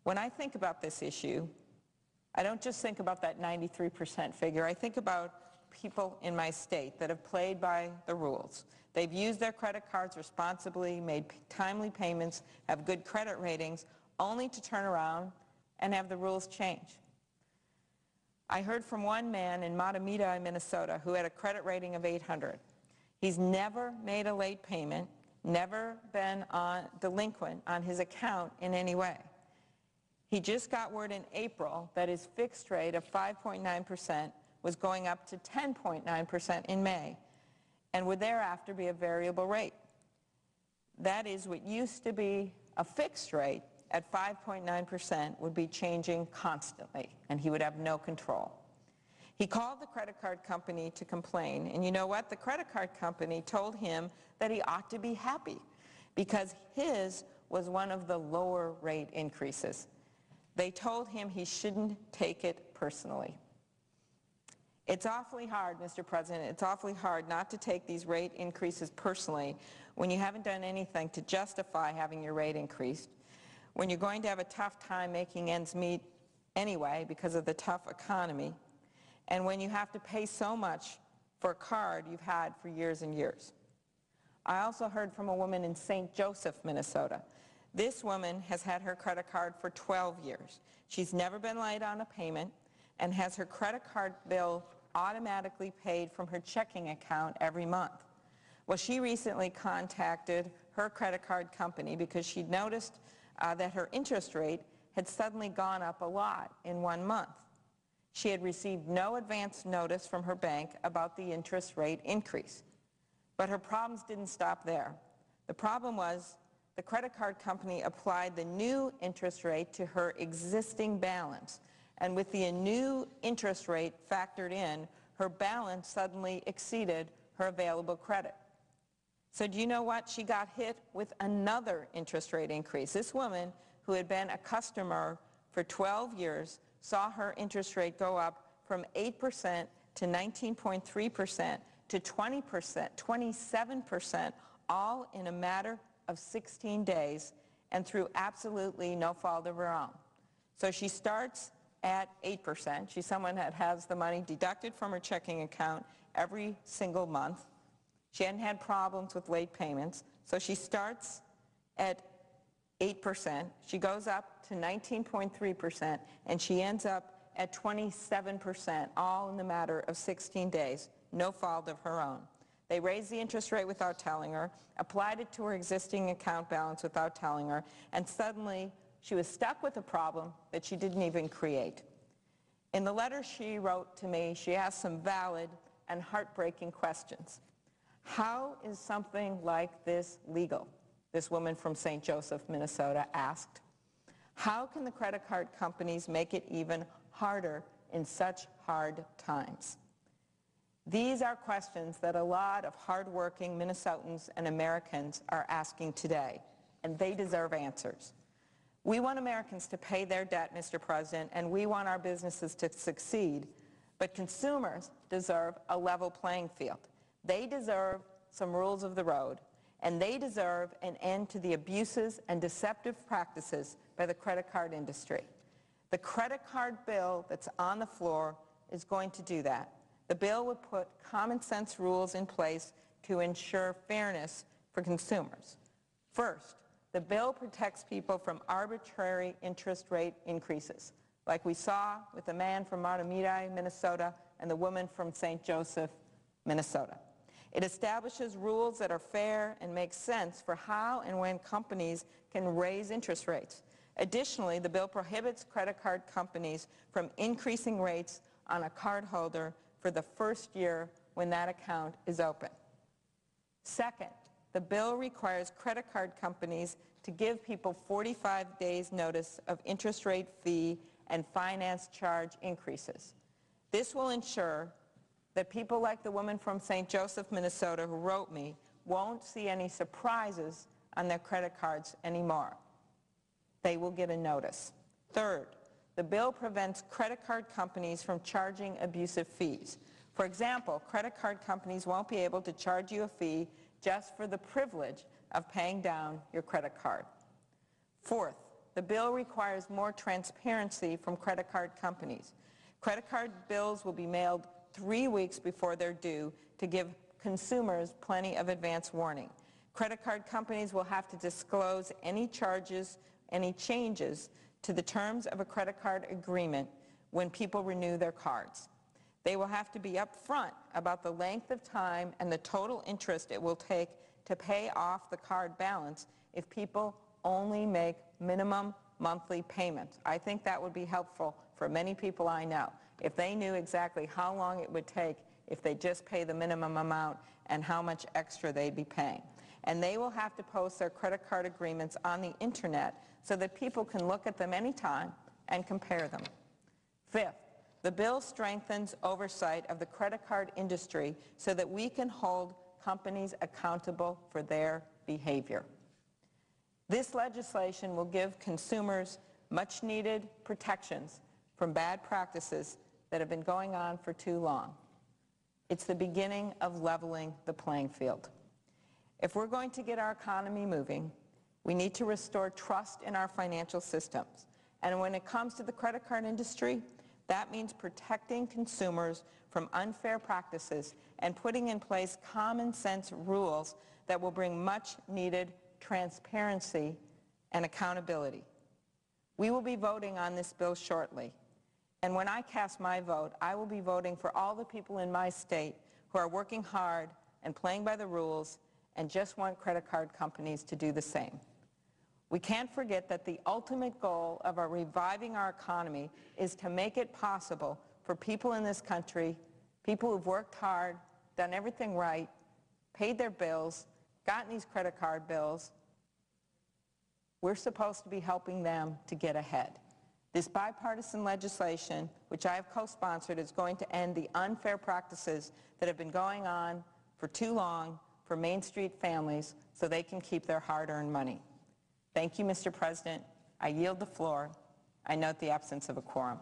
When I think about this issue, I don't just think about that 93% figure. I think about people in my state that have played by the rules. They've used their credit cards responsibly, made timely payments, have good credit ratings, only to turn around and have the rules change. I heard from one man in Matamidi, Minnesota, who had a credit rating of 800. He's never made a late payment, never been delinquent on his account in any way. He just got word in April that his fixed rate of 5.9% was going up to 10.9% in May and would thereafter be a variable rate. That is, what used to be a fixed rate at 5.9% would be changing constantly, and he would have no control. He called the credit card company to complain, and you know what? The credit card company told him that he ought to be happy because his was one of the lower rate increases. They told him he shouldn't take it personally. It's awfully hard, Mr. President, it's awfully hard not to take these rate increases personally when you haven't done anything to justify having your rate increased, when you're going to have a tough time making ends meet anyway because of the tough economy, and when you have to pay so much for a card you've had for years and years. I also heard from a woman in St. Joseph, Minnesota. This woman has had her credit card for 12 years. She's never been late on a payment and has her credit card bill automatically paid from her checking account every month. Well, she recently contacted her credit card company because she'd noticed that her interest rate had suddenly gone up a lot in 1 month. She had received no advance notice from her bank about the interest rate increase. But her problems didn't stop there. The problem was the credit card company applied the new interest rate to her existing balance. And with the new interest rate factored in, her balance suddenly exceeded her available credit. So do you know what? She got hit with another interest rate increase. This woman, who had been a customer for 12 years, saw her interest rate go up from 8% to 19.3% to 20%, 27%, all in a matter of 16 days and through absolutely no fault of her own. So she starts at 8%. She's someone that has the money deducted from her checking account every single month. She hadn't had problems with late payments, so she starts at 8%. She goes up to 19.3%, and she ends up at 27%, all in the matter of 16 days, no fault of her own. They raised the interest rate without telling her, applied it to her existing account balance without telling her, and suddenly she was stuck with a problem that she didn't even create. In the letter she wrote to me, she asked some valid and heartbreaking questions. How is something like this legal? This woman from St. Joseph, Minnesota asked. How can the credit card companies make it even harder in such hard times? These are questions that a lot of hardworking Minnesotans and Americans are asking today, and they deserve answers. We want Americans to pay their debt, Mr. President, and we want our businesses to succeed, but consumers deserve a level playing field. They deserve some rules of the road, and they deserve an end to the abuses and deceptive practices by the credit card industry. The credit card bill that's on the floor is going to do that. The bill would put common sense rules in place to ensure fairness for consumers. First, the bill protects people from arbitrary interest rate increases, like we saw with the man from Matamidi, Minnesota, and the woman from St. Joseph, Minnesota. It establishes rules that are fair and make sense for how and when companies can raise interest rates. Additionally, the bill prohibits credit card companies from increasing rates on a cardholder for the first year when that account is open. Second, the bill requires credit card companies to give people 45 days notice of interest rate fee and finance charge increases. This will ensure that people like the woman from St. Joseph, Minnesota, who wrote me, won't see any surprises on their credit cards anymore. They will get a notice. Third, the bill prevents credit card companies from charging abusive fees. For example, credit card companies won't be able to charge you a fee just for the privilege of paying down your credit card. Fourth, the bill requires more transparency from credit card companies. Credit card bills will be mailed 3 weeks before they're due to give consumers plenty of advance warning. Credit card companies will have to disclose any charges, any changes to the terms of a credit card agreement when people renew their cards. They will have to be upfront about the length of time and the total interest it will take to pay off the card balance if people only make minimum monthly payments. I think that would be helpful for many people I know, if they knew exactly how long it would take if they just pay the minimum amount and how much extra they'd be paying. And they will have to post their credit card agreements on the internet so that people can look at them anytime and compare them. Fifth, the bill strengthens oversight of the credit card industry so that we can hold companies accountable for their behavior. This legislation will give consumers much-needed protections from bad practices that have been going on for too long. It's the beginning of leveling the playing field. If we're going to get our economy moving, we need to restore trust in our financial systems. And when it comes to the credit card industry, that means protecting consumers from unfair practices and putting in place common sense rules that will bring much needed transparency and accountability. We will be voting on this bill shortly. And when I cast my vote, I will be voting for all the people in my state who are working hard and playing by the rules and just want credit card companies to do the same. We can't forget that the ultimate goal of reviving our economy is to make it possible for people in this country, people who've worked hard, done everything right, paid their bills, gotten these credit card bills. We're supposed to be helping them to get ahead. This bipartisan legislation, which I have co-sponsored, is going to end the unfair practices that have been going on for too long for Main Street families so they can keep their hard-earned money. Thank you, Mr. President. I yield the floor. I note the absence of a quorum.